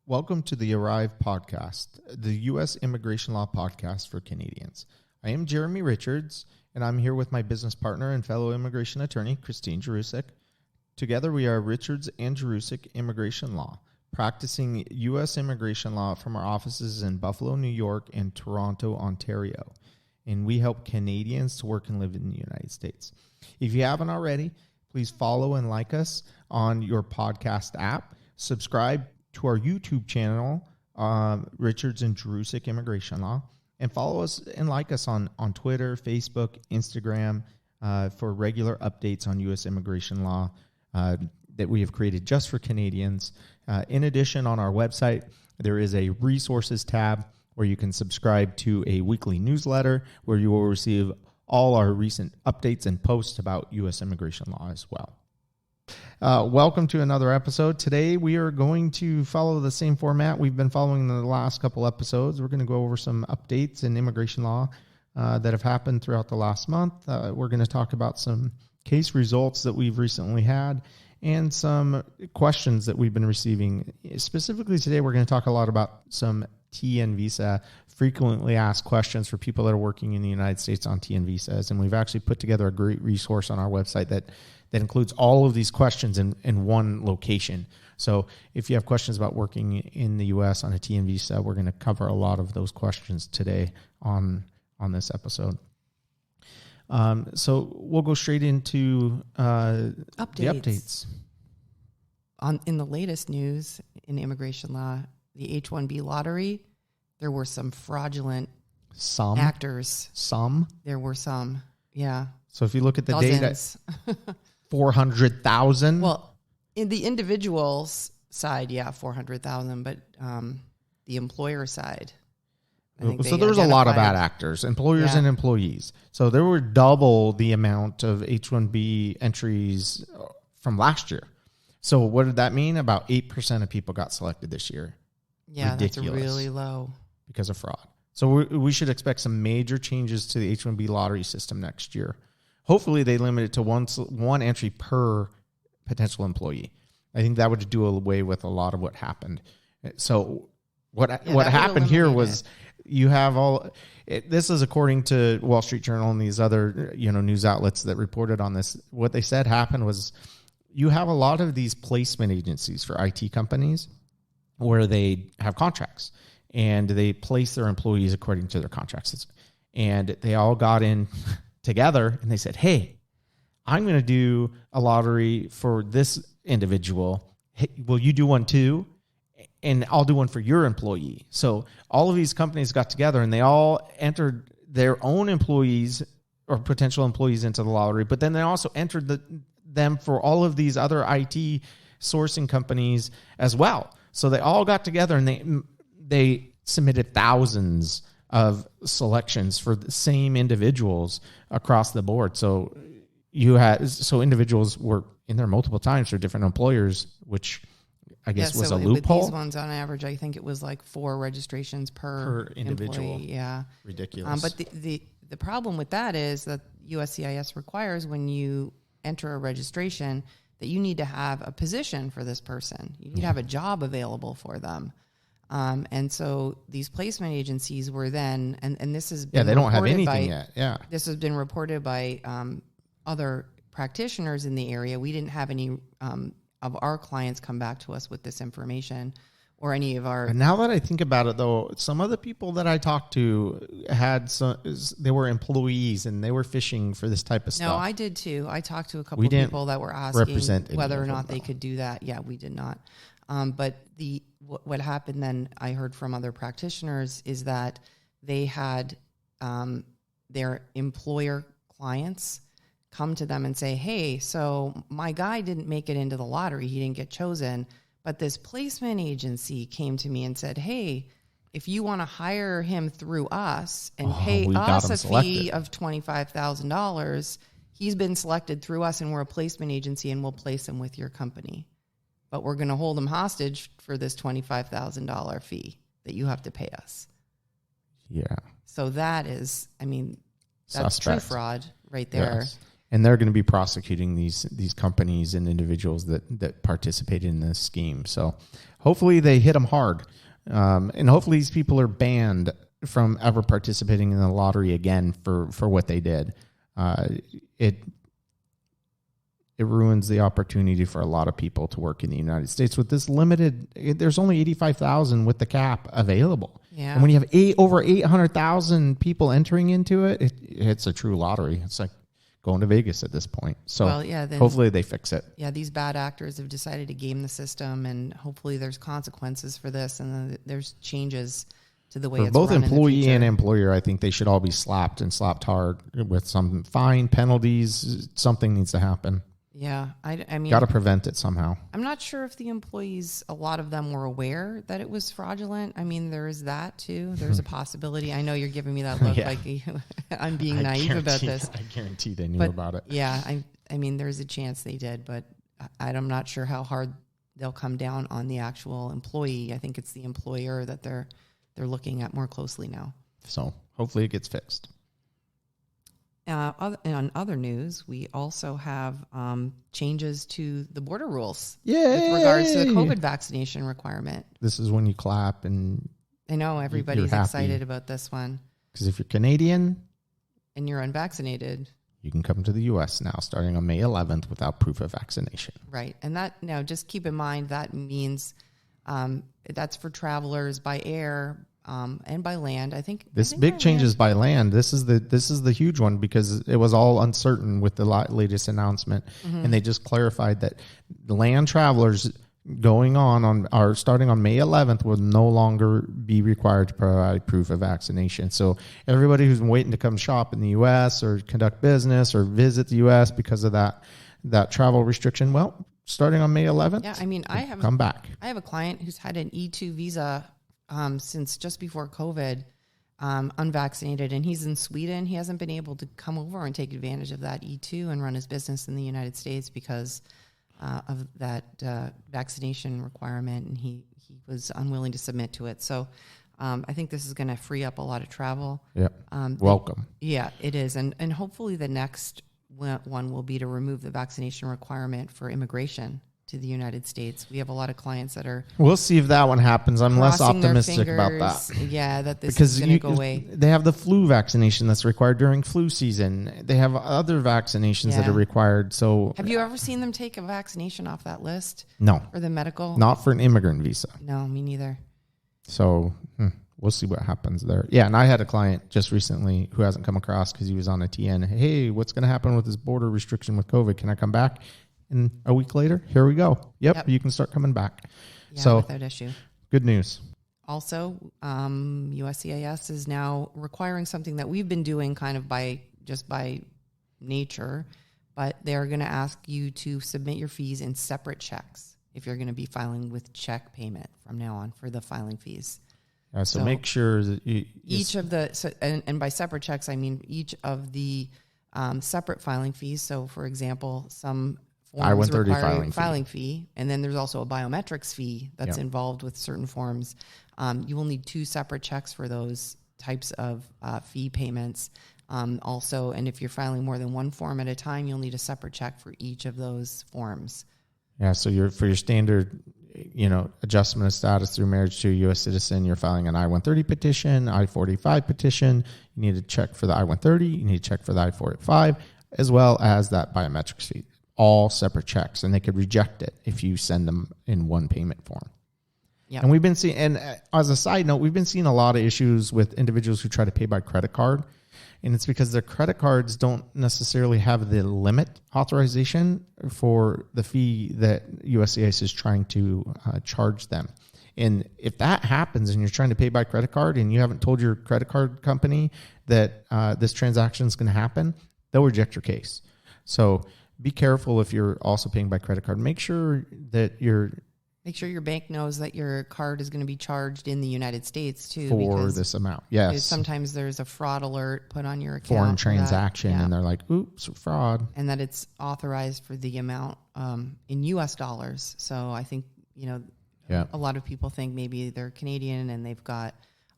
Welcome to the Arrive podcast, the U.S. Immigration Law podcast for Canadians. I am Jeremy Richards, and I'm here with my business partner and fellow immigration attorney, Christine Jurusik. Together, we are Richards and Jurusik Immigration Law, practicing U.S. immigration law from our offices in Buffalo, New York, and Toronto, Ontario. And we help Canadians to work and live in the United States. If you haven't already, please follow and like us on your podcast app. Subscribe to our YouTube channel, Richards and Jurusik Immigration Law, and follow us and like us on Twitter, Facebook, Instagram for regular updates on U.S. immigration law that we have created just for Canadians. In addition, on our website, there is a resources tab where you can subscribe to a weekly newsletter where you will receive all our recent updates and posts about U.S. immigration law as well. Welcome to another episode. Today we are going to follow the same format we've been following in the last couple episodes. We're going to go over some updates in immigration law that have happened throughout the last month. We're going to talk about some case results that we've recently had and some questions that we've been receiving. Specifically today, we're going to talk a lot about some TN visa, frequently asked questions for people that are working in the United States on TN visas. And we've actually put together a great resource on our website that includes all of these questions in one location. So if you have questions about working in the U.S. on a TN visa, we're going to cover a lot of those questions today on this episode. So we'll go straight into the updates. In the latest news in immigration law, the H1B lottery, there were some fraudulent actors. There were some, yeah. So if you look at the Dozens. data, 400,000. Well, in the individual's side, 400,000, but the employer side. So there was a lot of bad actors, employers and employees. So there were double the amount of H1B entries from last year. So what did that mean? About 8% of people got selected this year. Yeah, Ridiculous. That's really low. Because of fraud. So we should expect some major changes to the H1B lottery system next year. Hopefully they limit it to one entry per potential employee. I think that would do away with a lot of what happened. So what happened here was you have this is according to Wall Street Journal and these other news outlets that reported on this. What they said happened was you have a lot of these placement agencies for IT companies where they have contracts and they place their employees according to their contracts. And they all got in together and they said, hey, I'm going to do a lottery for this individual. Hey, will you do one too? And I'll do one for your employee. So all of these companies got together and they all entered their own employees or potential employees into the lottery, but then they also entered them for all of these other IT sourcing companies as well. So they all got together and they submitted thousands of selections for the same individuals across the board. So individuals were in there multiple times for different employers, which I guess was a loophole. These ones on average, I think it was like 4 registrations per individual. Employee. Yeah, ridiculous. But the problem with that is that USCIS requires when you enter a registration that you need to have a position for this person. You need to have a job available for them. And so these placement agencies were then, and this has been they don't have anything yet. Yeah, this has been reported by other practitioners in the area. We didn't have any of our clients come back to us with this information, or any of our. And now that I think about it, though, some of the people that I talked to they were employees and they were fishing for this type of stuff. No, I did too. I talked to a couple of people that were asking whether or not they could do that. Yeah, we did not. But what happened then, I heard from other practitioners, is that they had their employer clients come to them and say, hey, so my guy didn't make it into the lottery. He didn't get chosen. But this placement agency came to me and said, hey, if you want to hire him through us and pay us a fee of $25,000, he's been selected through us and we're a placement agency and we'll place him with your company. But we're going to hold him hostage for this $25,000 fee that you have to pay us. Yeah. So that is, that's true fraud right there. Yes. And they're going to be prosecuting these companies and individuals that participated in this scheme. So hopefully they hit them hard. And hopefully these people are banned from ever participating in the lottery again for what they did. It ruins the opportunity for a lot of people to work in the United States with this limited. There's only 85,000 with the cap available. Yeah. And when you have over 800,000 people entering into it, it's a true lottery. It's like going to Vegas at this point. So hopefully they fix it. Yeah, these bad actors have decided to game the system, and hopefully there's consequences for this, and there's changes to the way it's both run employee and employer. I think they should all be slapped hard with some fine penalties. Something needs to happen. Yeah, I mean, got to prevent it somehow. I'm not sure if the employees, a lot of them were aware that it was fraudulent. I mean, there is that too. There's a possibility. I know you're giving me that look like I'm being naive about this. I guarantee they knew about it. Yeah, I mean, there's a chance they did, but I'm not sure how hard they'll come down on the actual employee. I think it's the employer that they're looking at more closely now. So hopefully it gets fixed. On other news, we also have changes to the border rules with regards to the COVID vaccination requirement. This is when you clap and I know everybody's excited about this one. Because if you're Canadian and you're unvaccinated, you can come to the U.S. now starting on May 11th without proof of vaccination. Right. And that now just keep in mind that means that's for travelers by air and by land. I think big changes by land. This is the huge one because it was all uncertain with the latest announcement, and they just clarified that the land travelers going are starting on May 11th will no longer be required to provide proof of vaccination. So everybody who's been waiting to come shop in the U.S. or conduct business or visit the U.S. because of that travel restriction, well, starting on May 11th, yeah, I mean, come back. I have a client who's had an E2 visa since just before COVID, unvaccinated, and he's in Sweden. He hasn't been able to come over and take advantage of that E2 and run his business in the United States because of that vaccination requirement, and he was unwilling to submit to it. So I think this is going to free up a lot of travel. Yeah, welcome. Yeah, it is, and hopefully the next one will be to remove the vaccination requirement for immigration to the United States. We have a lot of clients that are... We'll see if that one happens. I'm less optimistic about that. Yeah, that this is going to go away. They have the flu vaccination that's required during flu season. They have other vaccinations that are required. So, have you ever seen them take a vaccination off that list? No. For the medical? Not for an immigrant visa. No, me neither. So we'll see what happens there. Yeah, and I had a client just recently who hasn't come across because he was on a TN. Hey, what's going to happen with this border restriction with COVID? Can I come back? And a week later, here we go. Yep. You can start coming back. Yeah, so without issue. Good news. Also, USCIS is now requiring something that we've been doing kind of by nature, but they're going to ask you to submit your fees in separate checks if you're going to be filing with check payment from now on for the filing fees. So make sure that each of the and by separate checks I mean each of the separate filing fees. So, for example, some forms require filing fee, and then there's also a biometrics fee that's involved with certain forms. You will need two separate checks for those types of fee payments. Also, and if you're filing more than one form at a time, you'll need a separate check for each of those forms. Yeah, so for your standard, adjustment of status through marriage to a U.S. citizen, you're filing an I-130 petition, I-45 petition. You need to check for the I-130. You need to check for the I-45, as well as that biometrics fee. All separate checks, and they could reject it if you send them in one payment form. Yeah. And we've been seeing, and as a side note, we've been seeing a lot of issues with individuals who try to pay by credit card, and it's because their credit cards don't necessarily have the limit authorization for the fee that USCIS is trying to charge them. And if that happens and you're trying to pay by credit card and you haven't told your credit card company that this transaction is going to happen, they'll reject your case. So be careful if you're also paying by credit card. Make sure your bank knows that your card is going to be charged in the United States too. For this amount, yes. Because sometimes there's a fraud alert put on your account. Foreign transaction, and they're like, oops, fraud. And that it's authorized for the amount in U.S. dollars. So I think, a lot of people think maybe they're Canadian and they've got,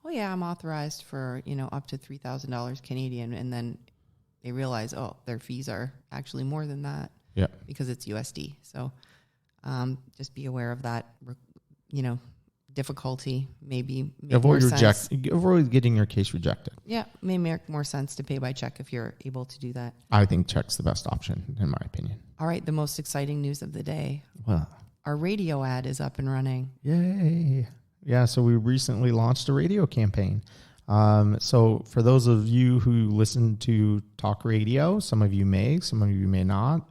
I'm authorized for, up to $3,000 Canadian. And then they realize, their fees are actually more than that because it's USD. So just be aware of that difficulty, maybe avoid getting your case rejected. Yeah, may make more sense to pay by check if you're able to do that. I think check's the best option, in my opinion. All right, the most exciting news of the day. Well, our radio ad is up and running. Yay. Yeah, so we recently launched a radio campaign. So for those of you who listen to talk radio, some of you may, some of you may not.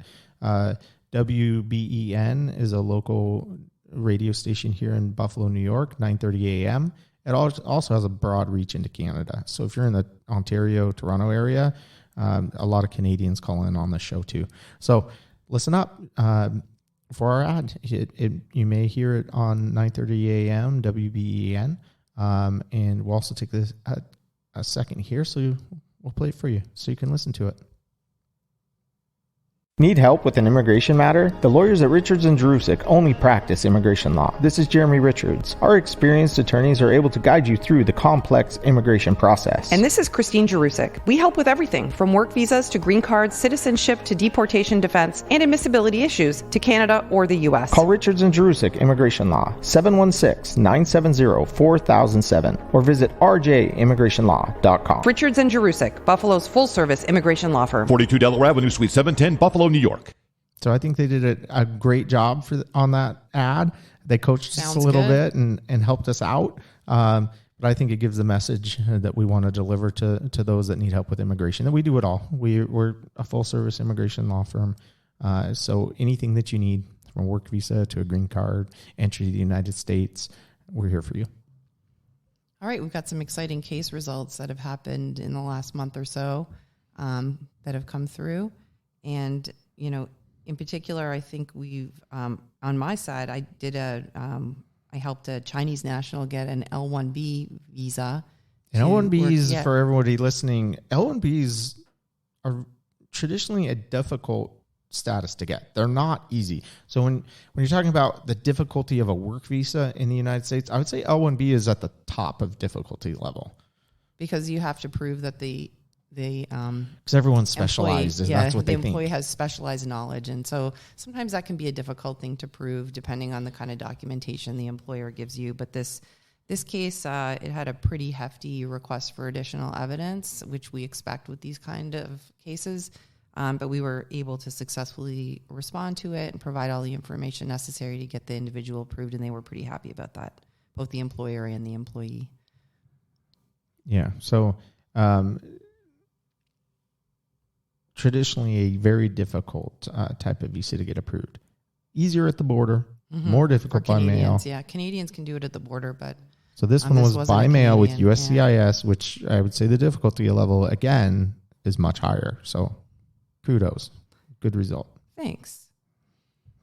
WBEN is a local radio station here in Buffalo, New York, 9:30 a.m. It also has a broad reach into Canada. So if you're in the Ontario, Toronto area, a lot of Canadians call in on the show too. So listen up for our ad. You may hear it on 9:30 a.m. WBEN. And we'll also take this a second here, so we'll play it for you so you can listen to it. Need help with an immigration matter? The lawyers at Richards & Jurusik only practice immigration law. This is Jeremy Richards. Our experienced attorneys are able to guide you through the complex immigration process. And this is Christine Jurusik. We help with everything from work visas to green cards, citizenship to deportation defense, and admissibility issues to Canada or the U.S. Call Richards & Jurusik Immigration Law, 716-970-4007, or visit rjimmigrationlaw.com. Richards & Jurusik, Buffalo's full-service immigration law firm. 42 Delaware Avenue, Suite 710, Buffalo, New York. So I think they did a great job on that ad. They coached us a little bit and helped us out. But I think it gives the message that we want to deliver to those that need help with immigration. And we do it all. We're a full-service immigration law firm. So anything that you need, from a work visa to a green card, entry to the United States, we're here for you. All right, we've got some exciting case results that have happened in the last month or so that have come through. And, in particular, I think we've, on my side, I helped a Chinese national get an L1B visa. And L1Bs, for everybody listening, L1Bs are traditionally a difficult status to get. They're not easy. So when you're talking about the difficulty of a work visa in the United States, I would say L1B is at the top of difficulty level. Because you have to prove that because everyone's specialized, that's what they think. The employee has specialized knowledge, and so sometimes that can be a difficult thing to prove, depending on the kind of documentation the employer gives you. But this case, it had a pretty hefty request for additional evidence, which we expect with these kind of cases. But we were able to successfully respond to it and provide all the information necessary to get the individual approved, and they were pretty happy about that, both the employer and the employee. Yeah. So. Traditionally a very difficult type of visa to get approved. Easier at the border, more difficult by mail. Yeah, Canadians can do it at the border, but... So this one was by mail with USCIS, which I would say the difficulty level, again, is much higher. So kudos. Good result. Thanks.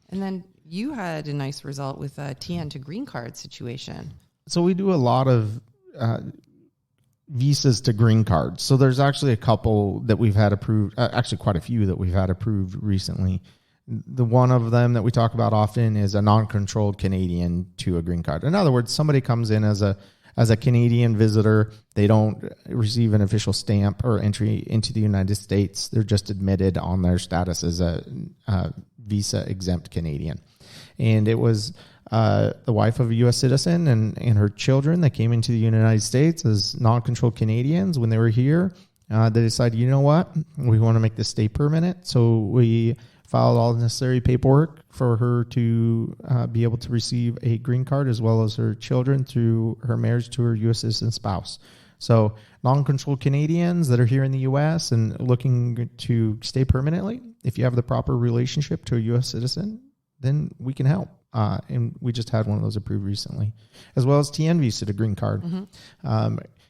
And then you had a nice result with a TN to green card situation. So we do a lot of... visas to green cards. So there's actually a couple that we've had approved, actually quite a few that we've had approved recently. The one of them that we talk about often is a non-controlled Canadian to a green card. In other words, somebody comes in as a Canadian visitor. They don't receive an official stamp or entry into the United States. They're just admitted on their status as a visa exempt Canadian. And it was the wife of a U.S. citizen and her children that came into the United States as non-controlled Canadians. When they were here, they decided, you know what, we want to make this stay permanent. So we filed all the necessary paperwork for her to be able to receive a green card, as well as her children through her marriage to her U.S. citizen spouse. So non-controlled Canadians that are here in the U.S. and looking to stay permanently, if you have the proper relationship to a U.S. citizen, then we can help. And we just had one of those approved recently, as well as TN visa to green card.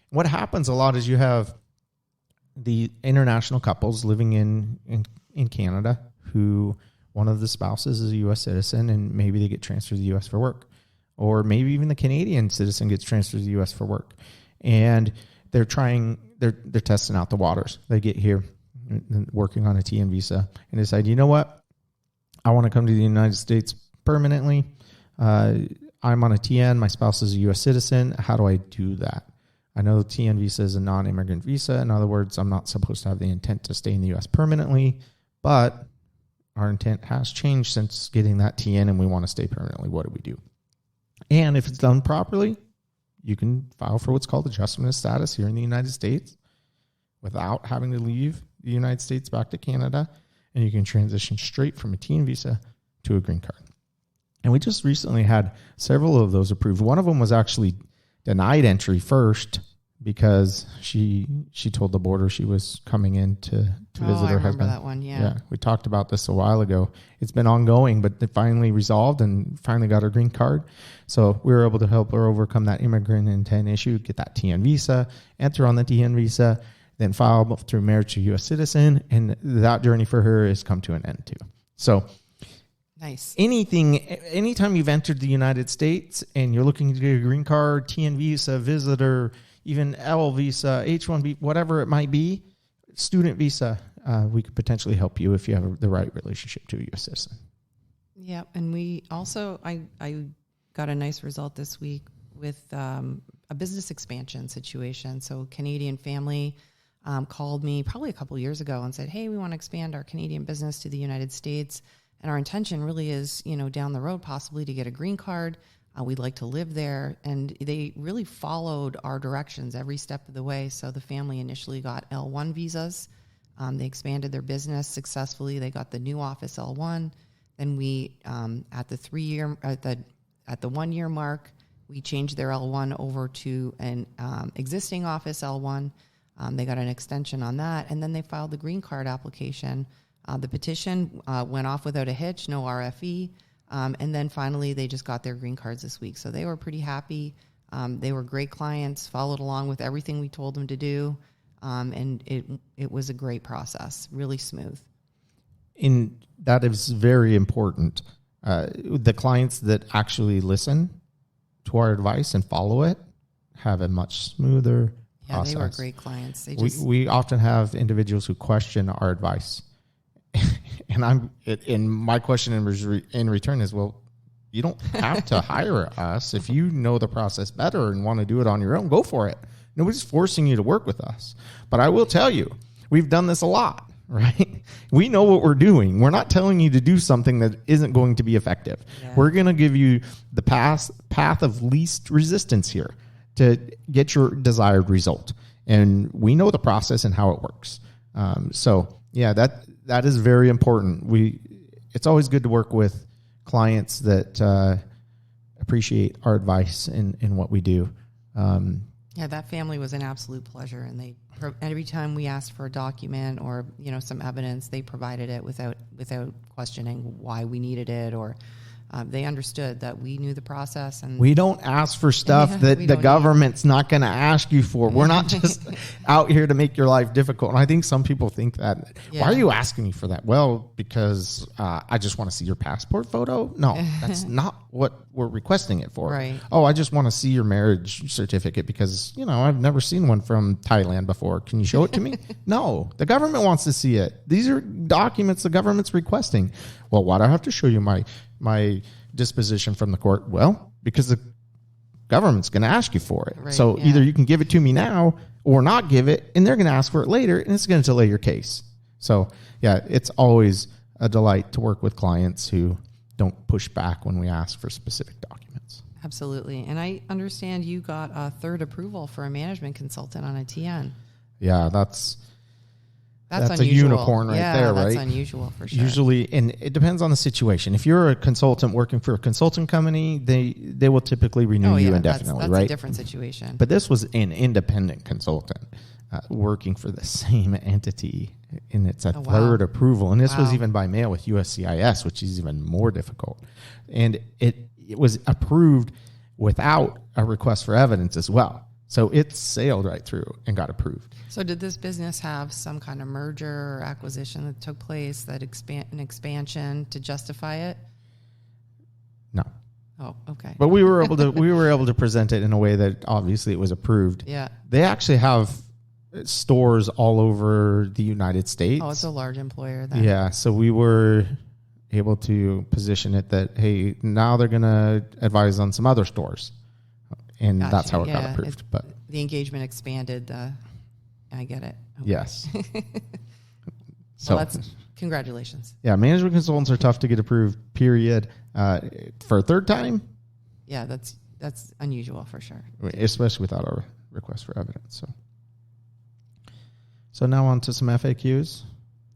What happens a lot is you have the international couples living in Canada who one of the spouses is a U.S. citizen, and maybe they get transferred to the U.S. for work. Or maybe even the Canadian citizen gets transferred to the U.S. for work. And they're testing out the waters. They get here working on a TN visa and decide, you know what? I want to come to the United States permanently. I'm on a TN. My spouse is a U.S. citizen. How do I do that? I know the TN visa is a non-immigrant visa. In other words, I'm not supposed to have the intent to stay in the U.S. permanently, but our intent has changed since getting that TN and we want to stay permanently. What do we do? And if it's done properly, you can file for what's called adjustment of status here in the United States without having to leave the United States back to Canada. And you can transition straight from a TN visa to a green card. And we just recently had several of those approved. One of them was actually denied entry first because she told the border she was coming in to visit her husband. I remember that one, yeah. We talked about this a while ago. It's been ongoing, but it finally resolved and finally got her green card. So we were able to help her overcome that immigrant intent issue, get that TN visa, enter on the TN visa, then file through marriage to a U.S. citizen, and that journey for her has come to an end too. So nice. Anytime you've entered the United States and you're looking to get a green card, TN visa, visitor, even L visa, H1B, whatever it might be, student visa, we could potentially help you if you have the right relationship to a U.S. citizen. Yeah, and we also, I got a nice result this week with a business expansion situation. So Canadian family called me probably a couple years ago and said, hey, we want to expand our Canadian business to the United States. And our intention really is, down the road, possibly to get a green card. We'd like to live there. And they really followed our directions every step of the way. So the family initially got L1 visas. They expanded their business successfully. They got the new office L1. Then we, at the 1 year mark, we changed their L1 over to an existing office L1. They got an extension on that. And then they filed the green card application. The petition went off without a hitch, no RFE. And then finally, they just got their green cards this week. So they were pretty happy. They were great clients, followed along with everything we told them to do. And it was a great process, really smooth. And that is very important. The clients that actually listen to our advice and follow it have a much smoother process. They were great clients. We often have individuals who question our advice. And my question in return is, well, you don't have to hire us. If you know the process better and want to do it on your own, go for it. Nobody's forcing you to work with us. But I will tell you, we've done this a lot, right? We know what we're doing. We're not telling you to do something that isn't going to be effective. Yeah. We're going to give you the path of least resistance here to get your desired result. And we know the process and how it works. That is very important. It's always good to work with clients that appreciate our advice in what we do. That family was an absolute pleasure, and every time we asked for a document or some evidence, they provided it without questioning why we needed it, or they understood that we knew the process. And we don't ask for stuff that the government's not going to ask you for. We're not just out here to make your life difficult. And I think some people think that. Yeah. Why are you asking me for that? Well, because I just want to see your passport photo. No, that's not what we're requesting it for. Right. Oh, I just want to see your marriage certificate because, I've never seen one from Thailand before. Can you show it to me? No, the government wants to see it. These are documents the government's requesting. Well, why do I have to show you my disposition from the court? Well, because the government's going to ask you for it. Right, so either you can give it to me now or not give it, and they're going to ask for it later, and it's going to delay your case. So, it's always a delight to work with clients who don't push back when we ask for specific documents. Absolutely. And I understand you got a third approval for a management consultant on a TN. Yeah, that's unusual. A unicorn right there, right? That's unusual for sure. Usually, and it depends on the situation. If you're a consultant working for a consulting company, they will typically renew you indefinitely, that's right? a different situation. But this was an independent consultant working for the same entity, and it's a third approval. And this was even by mail with USCIS, which is even more difficult. And it was approved without a request for evidence as well. So it sailed right through and got approved. So did this business have some kind of merger or acquisition that took place, an expansion to justify it? No. Oh, okay. But we were able to present it in a way that obviously it was approved. Yeah. They actually have stores all over the United States. Oh, it's a large employer then. Yeah, so we were able to position it that, hey, now they're going to advise on some other stores. And that's how it got approved. But the engagement expanded. I get it. Okay. Yes. So congratulations. Yeah, management consultants are tough to get approved, period. For a third time, Yeah, that's unusual for sure. Especially without a request for evidence. So now on to some FAQs.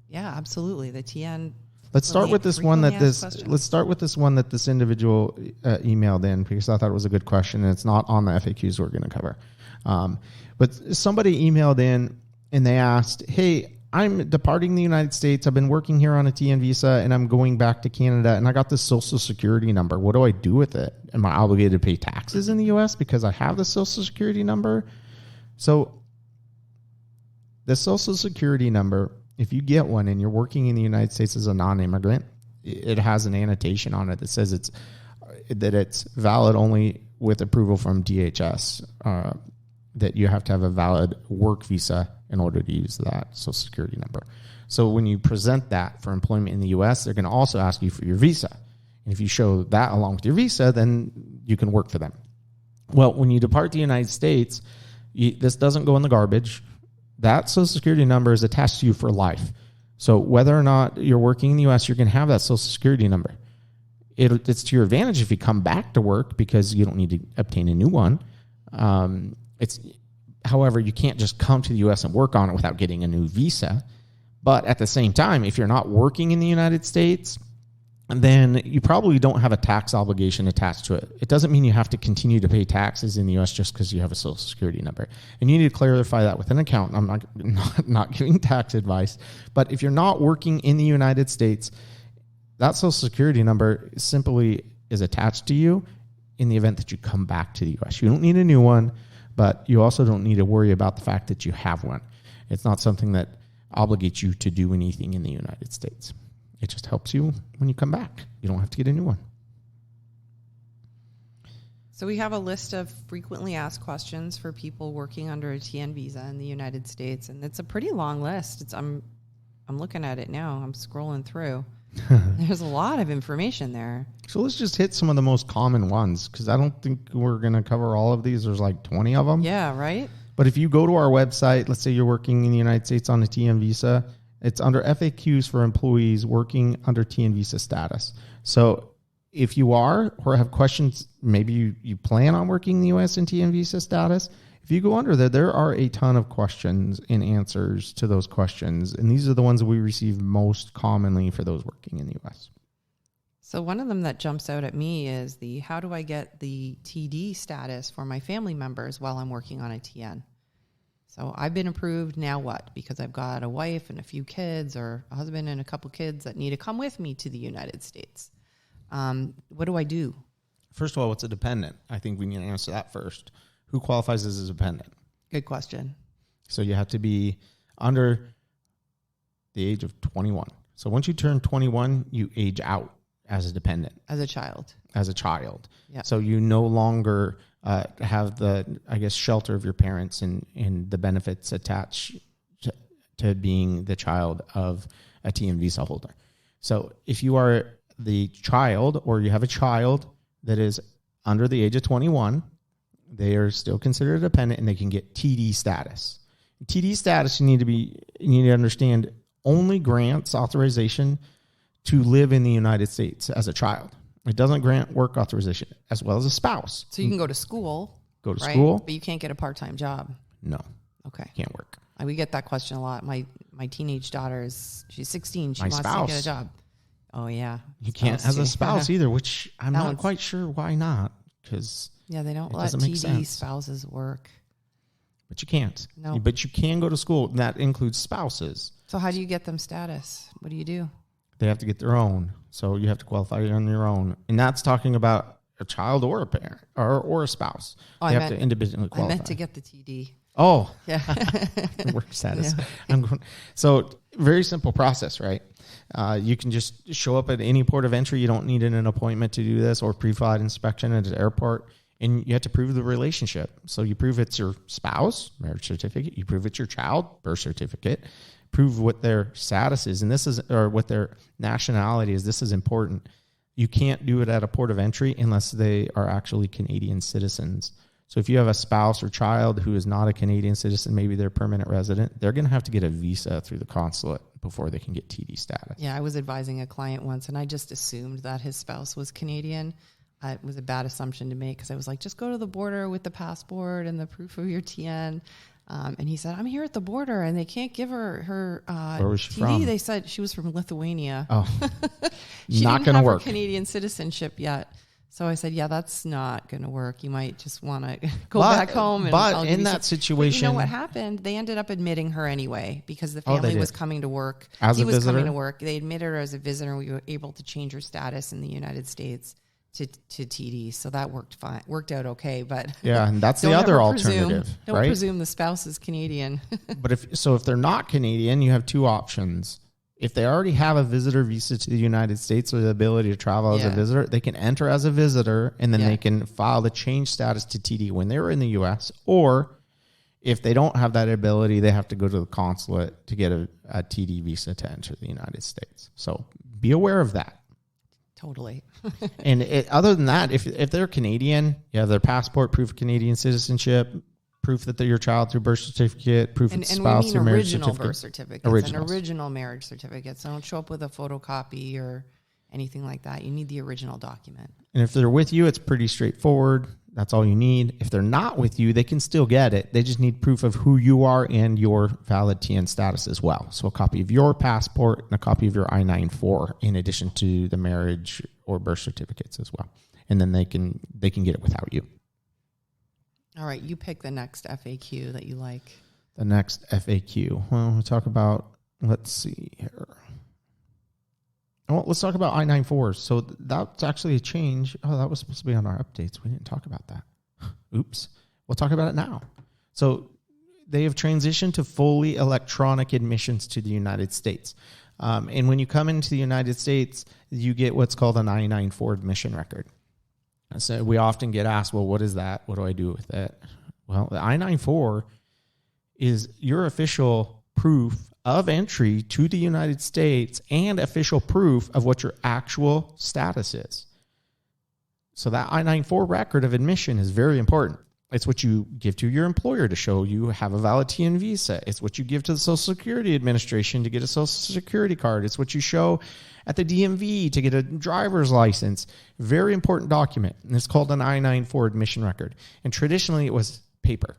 Yeah, absolutely. The TN. Let's start with this one that this individual emailed in, because I thought it was a good question, and it's not on the FAQs we're going to cover. But somebody emailed in and they asked, hey, I'm departing the United States. I've been working here on a TN visa and I'm going back to Canada, and I got this social security number. What do I do with it? Am I obligated to pay taxes in the U.S. because I have the social security number? So the social security number, if you get one and you're working in the United States as a non-immigrant, it has an annotation on it that says it's valid only with approval from DHS, that you have to have a valid work visa in order to use that social security number. So when you present that for employment in the U.S., they're going to also ask you for your visa. And if you show that along with your visa, then you can work for them. Well, when you depart the United States, this doesn't go in the garbage. That social security number is attached to you for life. So whether or not you're working in the U.S., you're going to have that social security number. It's to your advantage if you come back to work because you don't need to obtain a new one. However, you can't just come to the U.S. and work on it without getting a new visa. But at the same time, if you're not working in the United States, then you probably don't have a tax obligation attached to it. It doesn't mean you have to continue to pay taxes in the U.S. just because you have a social security number. And you need to clarify that with an accountant. I'm not giving tax advice. But if you're not working in the United States, that social security number simply is attached to you in the event that you come back to the U.S. You don't need a new one, but you also don't need to worry about the fact that you have one. It's not something that obligates you to do anything in the United States. It just helps you when you come back. You don't have to get a new one. So we have a list of frequently asked questions for people working under a TN visa in the United States, and it's a pretty long list. I'm looking at it now. I'm scrolling through. There's a lot of information there. So let's just hit some of the most common ones, because I don't think we're going to cover all of these. There's like 20 of them. Yeah, right? But if you go to our website, let's say you're working in the United States on a TN visa, it's under FAQs for employees working under TN visa status. So if you are or have questions, maybe you plan on working in the U.S. in TN visa status, if you go under there are a ton of questions and answers to those questions. And these are the ones that we receive most commonly for those working in the U.S. So one of them that jumps out at me is how do I get the TD status for my family members while I'm working on a TN? So I've been approved, now what? Because I've got a wife and a few kids, or a husband and a couple kids that need to come with me to the United States. What do I do? First of all, what's a dependent? I think we need to answer that first. Who qualifies as a dependent? Good question. So you have to be under the age of 21. So once you turn 21, you age out as a dependent. As a child. Yeah. So you no longer have the, shelter of your parents and the benefits attached to being the child of a TN visa holder. So if you are the child, or you have a child that is under the age of 21, they are still considered a dependent and they can get TD status. TD status, you need to understand, only grants authorization to live in the United States as a child. It doesn't grant work authorization, as well as a spouse. So you can go to school. School. But you can't get a part-time job. No. Okay. Can't work. We get that question a lot. My teenage daughter she's 16. She wants to get a job. Oh, yeah. You can't as a spouse either, which I'm not quite sure why not. Because they don't let TD spouses work. But you can't. No. But you can go to school. That includes spouses. So how do you get them status? What do you do? They have to get their own. So you have to qualify on your own. And that's talking about a child or a parent or a spouse. They have to individually qualify. I meant to get the TD. Oh. Yeah. Work status. Yeah. So very simple process, right? You can just show up at any port of entry. You don't need an appointment to do this, or pre-flight inspection at an airport. And you have to prove the relationship. So you prove it's your spouse, marriage certificate. You prove it's your child, birth certificate. Prove what their status is, or what their nationality is. This is important. You can't do it at a port of entry unless they are actually Canadian citizens. So if you have a spouse or child who is not a Canadian citizen, maybe they're a permanent resident, they're going to have to get a visa through the consulate before they can get TD status. Yeah, I was advising a client once, and I just assumed that his spouse was Canadian. it was a bad assumption to make because I was like, just go to the border with the passport and the proof of your TN. And he said, I'm here at the border and they can't give her Where was she TD. from? They said she was from Lithuania. Oh, she not didn't going to have work. Her Canadian citizenship yet. So I said, yeah, that's not going to work. You might just want to go back home. And but in that situation, but you know what happened? They ended up admitting her anyway because the family was coming to work. As he a was visitor? coming to work. They admitted her as a visitor, and we were able to change her status in the United States to TD. So that worked out okay. But yeah, and that's the other alternative. Don't right? presume the spouse is Canadian. But if they're not Canadian, you have two options. If they already have a visitor visa to the United States or the ability to travel as a visitor, they can enter as a visitor and then they can file the change status to TD when they were in the U.S. Or if they don't have that ability, they have to go to the consulate to get a TD visa to enter the United States. So be aware of that. Totally. And other than that, if they're Canadian, you have their passport, proof of Canadian citizenship, proof that they're your child through birth certificate, proof of spouse or marriage certificate. Birth certificates and original marriage certificates. So don't show up with a photocopy or anything like that. You need the original document. And if they're with you, it's pretty straightforward. That's all you need. If they're not with you, they can still get it. They just need proof of who you are and your valid TN status as well. So a copy of your passport and a copy of your I-94 in addition to the marriage or birth certificates as well. And then they can get it without you. All right, you pick the next FAQ that you like. The next FAQ. Well, we'll talk about, let's see here. Well, let's talk about I-94s. So that's actually a change. Oh, that was supposed to be on our updates. We didn't talk about that. Oops. We'll talk about it now. So they have transitioned to fully electronic admissions to the United States. And when you come into the United States, you get what's called an I-94 admission record. So we often get asked, well, what is that? What do I do with it? Well, the I-94 is your official proof of entry to the United States and official proof of what your actual status is. So that I-94 record of admission is very important. It's what you give to your employer to show you have a valid TN visa. It's what you give to the Social Security Administration to get a Social Security card. It's what you show at the DMV to get a driver's license. Very important document. And it's called an I-94 admission record. And traditionally it was paper.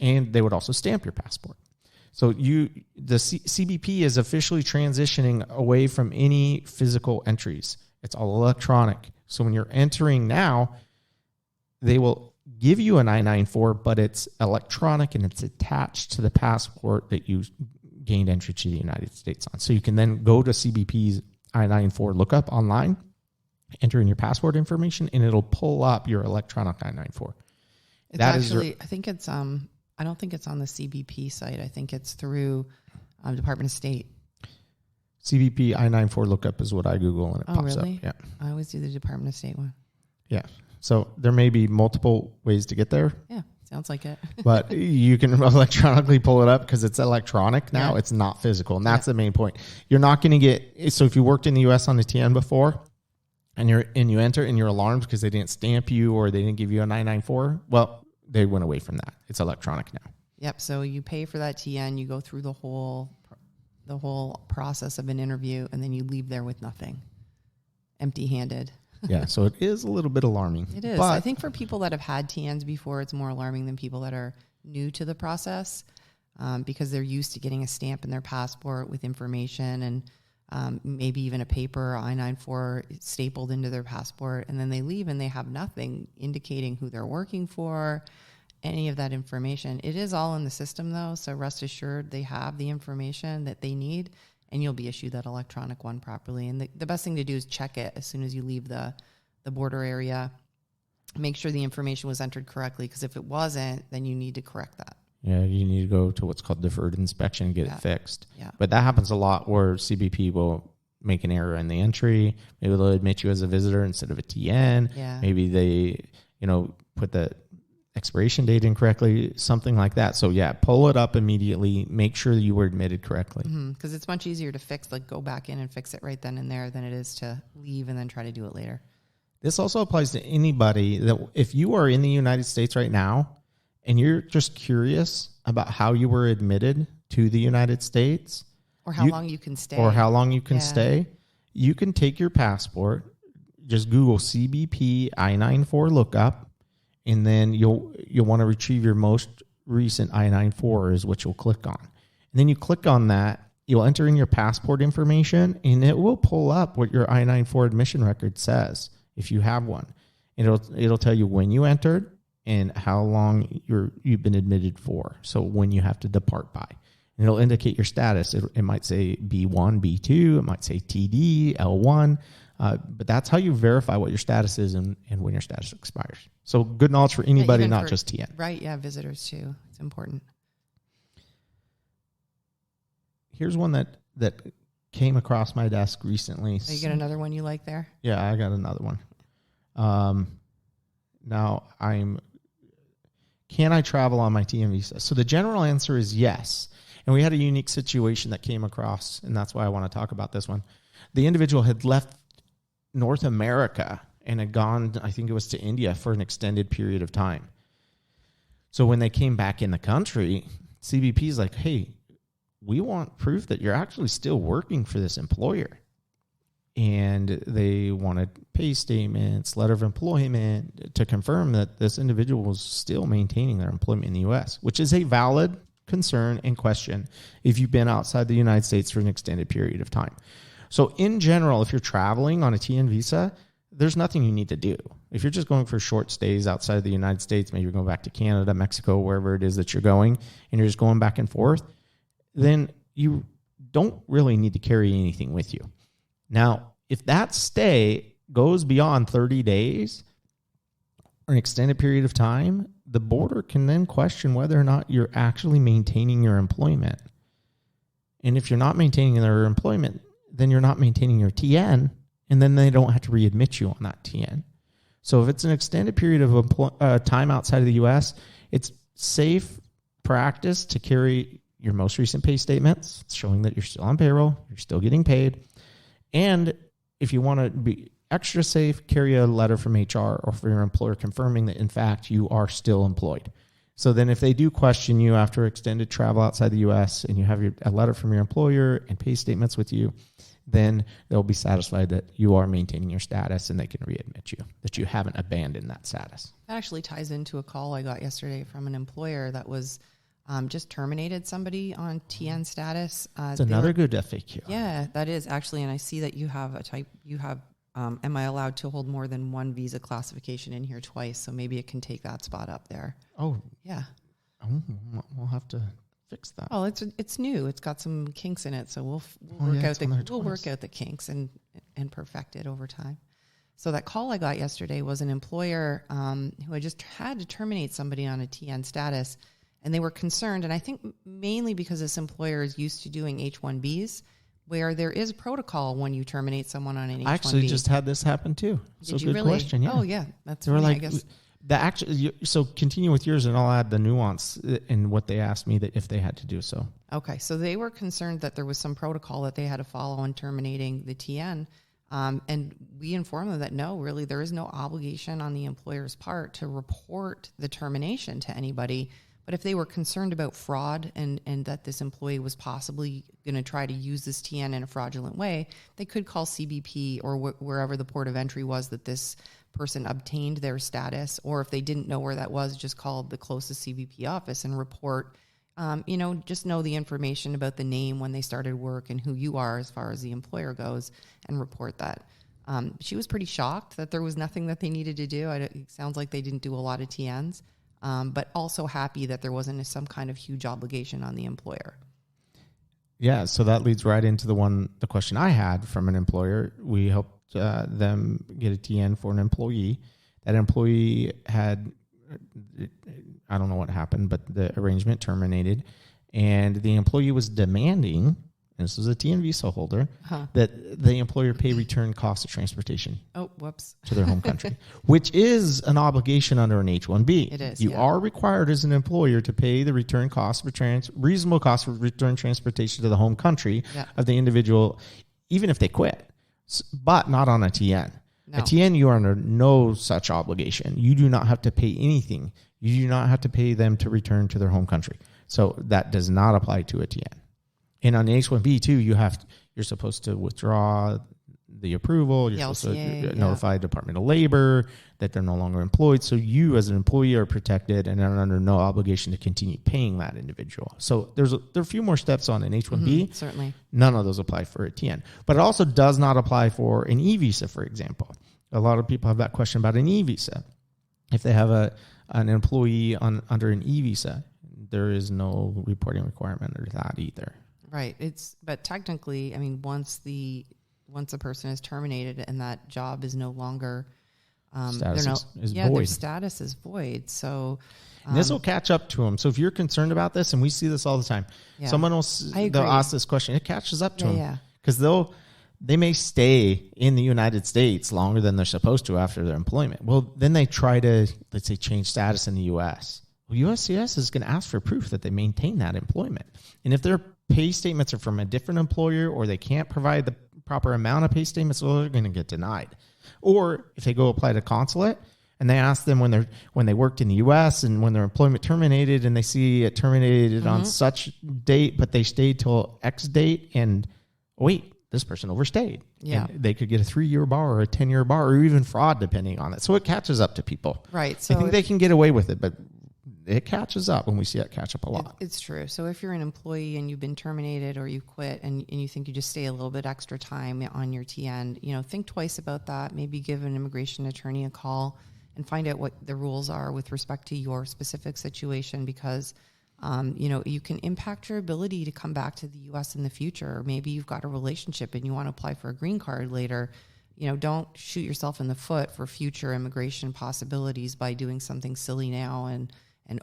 And they would also stamp your passport. So the CBP is officially transitioning away from any physical entries. It's all electronic. So when you're entering now, they will give you an I-94, but it's electronic and it's attached to the passport that you gained entry to the United States on. So you can then go to CBP's I-94 lookup online, enter in your passport information, and it'll pull up your electronic I-94. It's actually, I think it's, I don't think it's on the CBP site. I think it's through Department of State. CBP I-94 lookup is what I Google and it pops up. Yeah. I always do the Department of State one. Yeah. So there may be multiple ways to get there. Yeah, sounds like it. But you can electronically pull it up because it's electronic now. Yeah. It's not physical. And that's the main point. You're not going to get, so if you worked in the U.S. on the TN before and you enter and you're alarmed because they didn't stamp you or they didn't give you an I-94, well, they went away from that. It's electronic now. Yep. So you pay for that TN, you go through the whole process of an interview, and then you leave there with nothing, empty-handed. Yeah, so it is a little bit alarming. It is. But I think for people that have had TNs before, it's more alarming than people that are new to the process because they're used to getting a stamp in their passport with information and maybe even a paper I-94 stapled into their passport, and then they leave and they have nothing indicating who they're working for, any of that information. It is all in the system, though, so rest assured they have the information that they need, and you'll be issued that electronic one properly. And the best thing to do is check it as soon as you leave the border area. Make sure the information was entered correctly, because if it wasn't, then you need to correct that. Yeah, you need to go to what's called deferred inspection and get it fixed. Yeah. But that happens a lot where CBP will make an error in the entry. Maybe they'll admit you as a visitor instead of a TN. Yeah. Maybe they, put the expiration date incorrectly, something like that. So yeah, pull it up immediately. Make sure that you were admitted correctly. Because it's much easier to fix, like go back in and fix it right then and there than it is to leave and then try to do it later. This also applies to anybody that if you are in the United States right now and you're just curious about how you were admitted to the United States, or how long you can stay, stay, you can take your passport, just Google CBP I-94 lookup, and then you'll want to retrieve your most recent I-94 is what you'll click on. And then you click on that, you'll enter in your passport information, and it will pull up what your I-94 admission record says if you have one. It'll tell you when you entered and how long you've been admitted for. So when you have to depart by. And it'll indicate your status. It might say B1, B2, it might say TD, L1. But that's how you verify what your status is and when your status expires. So good knowledge for anybody, not just TN. Right, yeah, visitors too. It's important. Here's one that came across my desk recently. You got another one you like there? Yeah, I got another one. Now can I travel on my TN visa? So the general answer is yes. And we had a unique situation that came across, and that's why I want to talk about this one. The individual had left North America and had gone, I think it was to India, for an extended period of time. So when they came back in the country, CBP is like, hey, we want proof that you're actually still working for this employer. And they wanted pay statements, letter of employment to confirm that this individual was still maintaining their employment in the U.S., which is a valid concern and question if you've been outside the United States for an extended period of time. So in general, if you're traveling on a TN visa, there's nothing you need to do. If you're just going for short stays outside of the United States, maybe you're going back to Canada, Mexico, wherever it is that you're going, and you're just going back and forth, then you don't really need to carry anything with you. Now, if that stay goes beyond 30 days or an extended period of time, the border can then question whether or not you're actually maintaining your employment. And if you're not maintaining their employment, then you're not maintaining your TN, and then they don't have to readmit you on that TN. So if it's an extended period of time outside of the U.S., it's safe practice to carry your most recent pay statements, showing that you're still on payroll, you're still getting paid. And if you want to be extra safe, carry a letter from HR or from your employer confirming that, in fact, you are still employed. So then if they do question you after extended travel outside the U.S. and you have a letter from your employer and pay statements with you, then they'll be satisfied that you are maintaining your status and they can readmit you, that you haven't abandoned that status. That actually ties into a call I got yesterday from an employer that was just terminated somebody on TN status. It's another good FAQ. Yeah, that is actually. And I see that you have am I allowed to hold more than one visa classification in here twice? So maybe it can take that spot up there. Oh, yeah. We'll have to fix that. Oh, it's new. It's got some kinks in it. So we'll work out the kinks and perfect it over time. So that call I got yesterday was an employer who had just had to terminate somebody on a TN status. And they were concerned, and I think mainly because this employer is used to doing H1Bs, where there is protocol when you terminate someone on an H1B. I actually just had this happen too. Did you really? Question. Yeah. Oh yeah, that's funny, I guess. So continue with yours, and I'll add the nuance in what they asked me that if they had to do so. Okay, so they were concerned that there was some protocol that they had to follow in terminating the TN, and we informed them that no, really, there is no obligation on the employer's part to report the termination to anybody. But if they were concerned about fraud and that this employee was possibly going to try to use this TN in a fraudulent way, they could call CBP or wherever the port of entry was that this person obtained their status. Or if they didn't know where that was, just call the closest CBP office and report, just know the information about the name, when they started work, and who you are as far as the employer goes, and report that. She was pretty shocked that there was nothing that they needed to do. It sounds like they didn't do a lot of TNs. But also happy that there wasn't some kind of huge obligation on the employer. Yeah, so that leads right into the question I had from an employer. We helped them get a TN for an employee. That employee had, I don't know what happened, but the arrangement terminated. And the employee was demanding, and this was a TN visa holder, that the employer pay return costs of transportation. Oh, whoops. To their home country, which is an obligation under an H1B. It is. You are required as an employer to pay the return cost of reasonable cost of return transportation to the home country of the individual, even if they quit, but not on a TN. No. A TN, you are under no such obligation. You do not have to pay anything. You do not have to pay them to return to their home country. So that does not apply to a TN. And on the H1B too, you're supposed to withdraw the approval. You're supposed to notify Department of Labor that they're no longer employed. So you as an employee are protected and are under no obligation to continue paying that individual. So there are a few more steps on an H1B. Certainly. None of those apply for a TN. But it also does not apply for an E-visa, for example. A lot of people have that question about an E-visa. If they have an employee under an E-visa, there is no reporting requirement under that either. Right. But technically, I mean, once the person is terminated and that job is no longer status is void. Their status is void. So this will catch up to them. So if you're concerned about this, and we see this all the time, someone they'll ask this question. It catches up to them because they may stay in the United States longer than they're supposed to after their employment. Well, then they try to, let's say, change status in the U.S. Well, USCIS is going to ask for proof that they maintain that employment. And if their pay statements are from a different employer or they can't provide the proper amount of pay statements, well, they're going to get denied. Or if they go apply to consulate and they ask them when they worked in the U.S. and when their employment terminated and they see it terminated on such date, but they stayed till X date and wait, this person overstayed. Yeah. And they could get a 3-year bar or a 10-year bar or even fraud depending on it. So it catches up to people. Right. So I think they can get away with it, but it catches up, and we see it catch up a lot. It's true. So if you're an employee and you've been terminated or you quit and you think you just stay a little bit extra time on your TN, think twice about that. Maybe give an immigration attorney a call and find out what the rules are with respect to your specific situation because, you can impact your ability to come back to the U.S. in the future. Or maybe you've got a relationship and you want to apply for a green card later. Don't shoot yourself in the foot for future immigration possibilities by doing something silly now and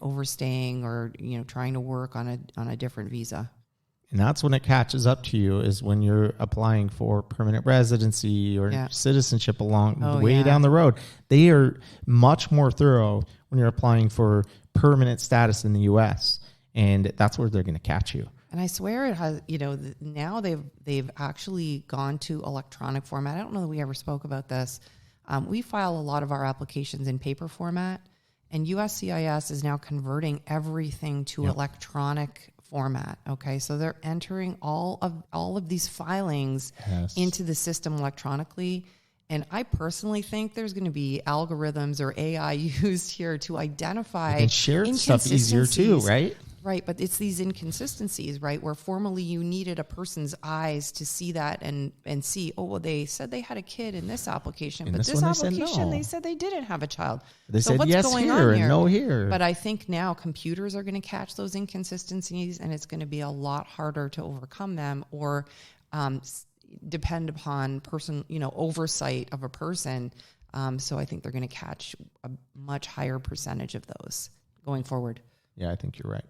overstaying or, trying to work on a different visa. And that's when it catches up to you is when you're applying for permanent residency or citizenship down the road. They are much more thorough when you're applying for permanent status in the U.S. And that's where they're going to catch you. And I swear it has, now they've actually gone to electronic format. I don't know that we ever spoke about this. We file a lot of our applications in paper format. And USCIS is now converting everything to electronic format. Okay, so they're entering all of these filings into the system electronically. And I personally think there's going to be algorithms or AI used here to identify and share stuff easier too, right? Right, but it's these inconsistencies, right, where formerly you needed a person's eyes to see that and see, they said they had a kid in this application, but this application they said they didn't have a child. They said what's yes going here on and no here. But I think now computers are going to catch those inconsistencies, and it's going to be a lot harder to overcome them or depend upon oversight of a person. So I think they're going to catch a much higher percentage of those going forward. Yeah, I think you're right.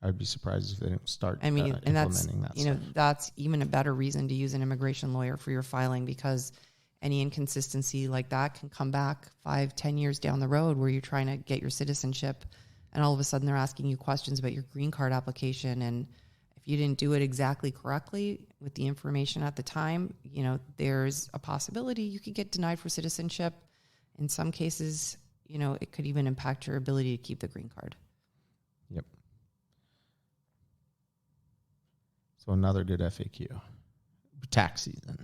I'd be surprised if they didn't start implementing that. That's even a better reason to use an immigration lawyer for your filing because any inconsistency like that can come back 5-10 years down the road where you're trying to get your citizenship and all of a sudden they're asking you questions about your green card application. And if you didn't do it exactly correctly with the information at the time, there's a possibility you could get denied for citizenship. In some cases, it could even impact your ability to keep the green card. Yep. So another good FAQ. Tax season.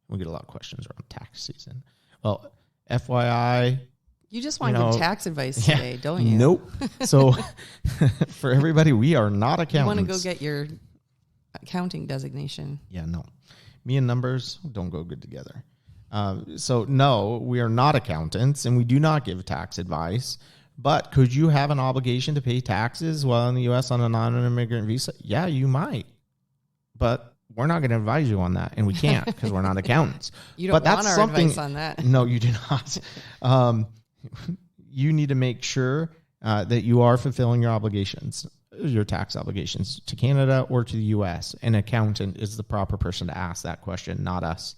We get a lot of questions around tax season. Well, FYI. You just want to give tax advice today, don't you? Nope. So for everybody, we are not accountants. You want to go get your accounting designation. Yeah, no. Me and numbers don't go good together. So no, we are not accountants and we do not give tax advice. But could you have an obligation to pay taxes while in the U.S. on a non-immigrant visa? Yeah, you might. But we're not going to advise you on that, and we can't because we're not accountants. You don't want our advice on that. No, you do not. You need to make sure that you are fulfilling your obligations, your tax obligations to Canada or to the U.S. An accountant is the proper person to ask that question, not us.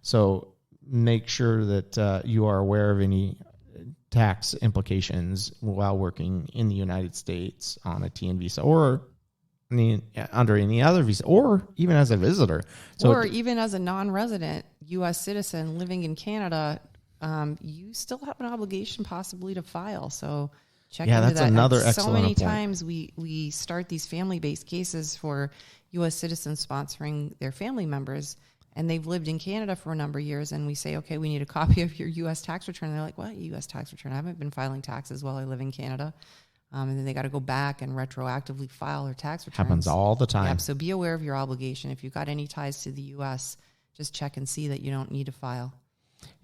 So make sure that you are aware of any tax implications while working in the United States on a TN visa or under any other visa, or even as a visitor. Or even as a non-resident U.S. citizen living in Canada, you still have an obligation possibly to file. So check into that. That's another excellent So many point. times we start these family-based cases for U.S. citizens sponsoring their family members, and they've lived in Canada for a number of years, and we say, okay, we need a copy of your U.S. tax return. And they're like, what, U.S. tax return? I haven't been filing taxes while I live in Canada. And then they got to go back and retroactively file their tax returns. Happens all the time. Yep, so be aware of your obligation. If you've got any ties to the U.S., just check and see that you don't need to file.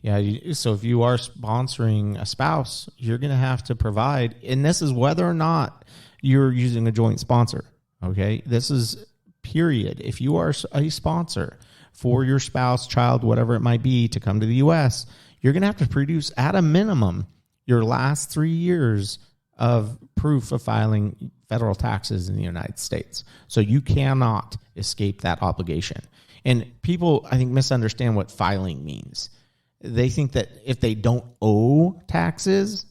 Yeah, so if you are sponsoring a spouse, you're going to have to provide, and this is whether or not you're using a joint sponsor, okay? This is period. If you are a sponsor for your spouse, child, whatever it might be, to come to the U.S., you're going to have to produce, at a minimum, your last 3 years of proof of filing federal taxes in the United States. So you cannot escape that obligation. And people, I think, misunderstand what filing means. They think that if they don't owe taxes,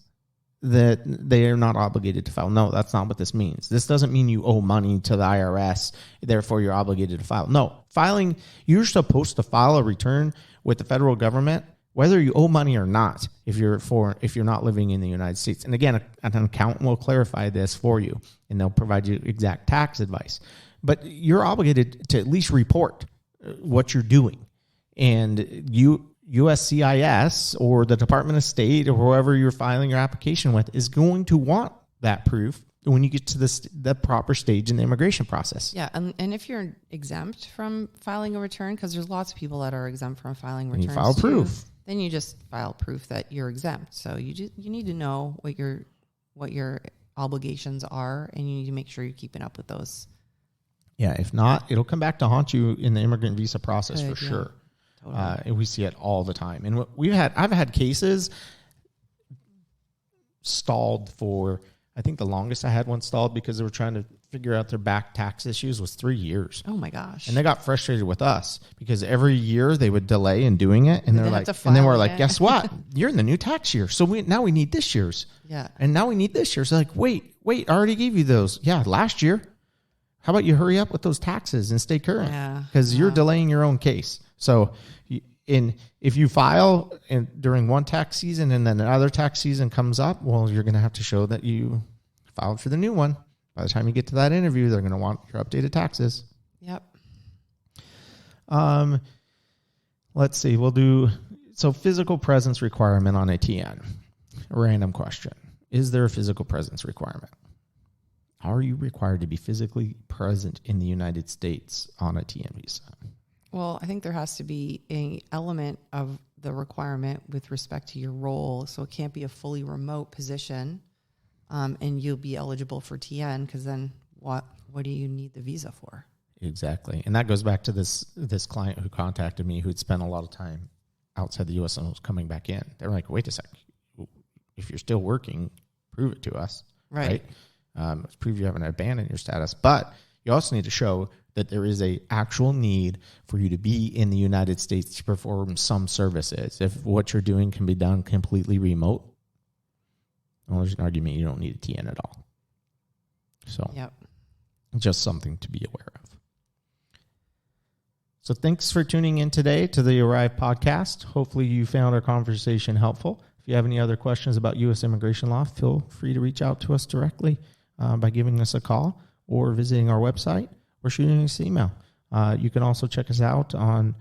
that they are not obligated to file. No, that's not what this means. This doesn't mean you owe money to the IRS, therefore you're obligated to file. No, filing, you're supposed to file a return with the federal government, whether you owe money or not, if you're not living in the United States. And again, an accountant will clarify this for you, and they'll provide you exact tax advice. But you're obligated to at least report what you're doing. And USCIS or the Department of State or whoever you're filing your application with is going to want that proof when you get to the proper stage in the immigration process. Yeah, and if you're exempt from filing a return, because there's lots of people that are exempt from filing returns, you file proof. Then you just file proof that you're exempt. So you need to know what your obligations are, and you need to make sure you're keeping up with those. Yeah, if not, it'll come back to haunt you in the immigrant visa process for sure. Totally. And we see it all the time. And I've had cases stalled for, I think the longest I had one stalled because they were trying to figure out their back tax issues was 3 years. Oh my gosh. And they got frustrated with us because every year they would delay in doing it. And they're like, and then we're like, guess what? You're in the new tax year. So now we need this year's. Yeah. And now we need this year's. So like, wait, I already gave you those. Yeah, last year. How about you hurry up with those taxes and stay current? Yeah. Because you're delaying your own case. So if you file during one tax season and then another tax season comes up, well, you're going to have to show that you filed for the new one. By the time you get to that interview, they're going to want your updated taxes. Yep. Let's see. We'll do physical presence requirement on a TN. A random question. Is there a physical presence requirement? Are you required to be physically present in the United States on a TN visa? Well, I think there has to be an element of the requirement with respect to your role. So it can't be a fully remote position, and you'll be eligible for TN, because then what do you need the visa for? Exactly. And that goes back to this client who contacted me who'd spent a lot of time outside the U.S. and was coming back in. They're like, wait a sec. If you're still working, prove it to us. Right? Prove you haven't abandoned your status. But you also need to show that there is a actual need for you to be in the United States to perform some services. If what you're doing can be done completely remote, well, there's an argument you don't need a TN at all. So just something to be aware of. So thanks for tuning in today to the Arrive podcast. Hopefully you found our conversation helpful. If you have any other questions about U.S. immigration law, feel free to reach out to us directly by giving us a call or visiting our website or shooting us an email. You can also check us out on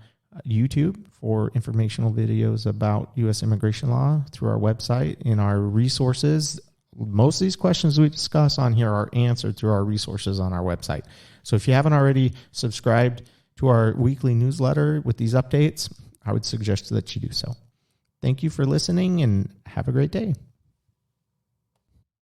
YouTube for informational videos about U.S. immigration law through our website. In our resources, most of these questions we discuss on here are answered through our resources on our website. So if you haven't already subscribed to our weekly newsletter with these updates, I would suggest that you do so. Thank you for listening and have a great day.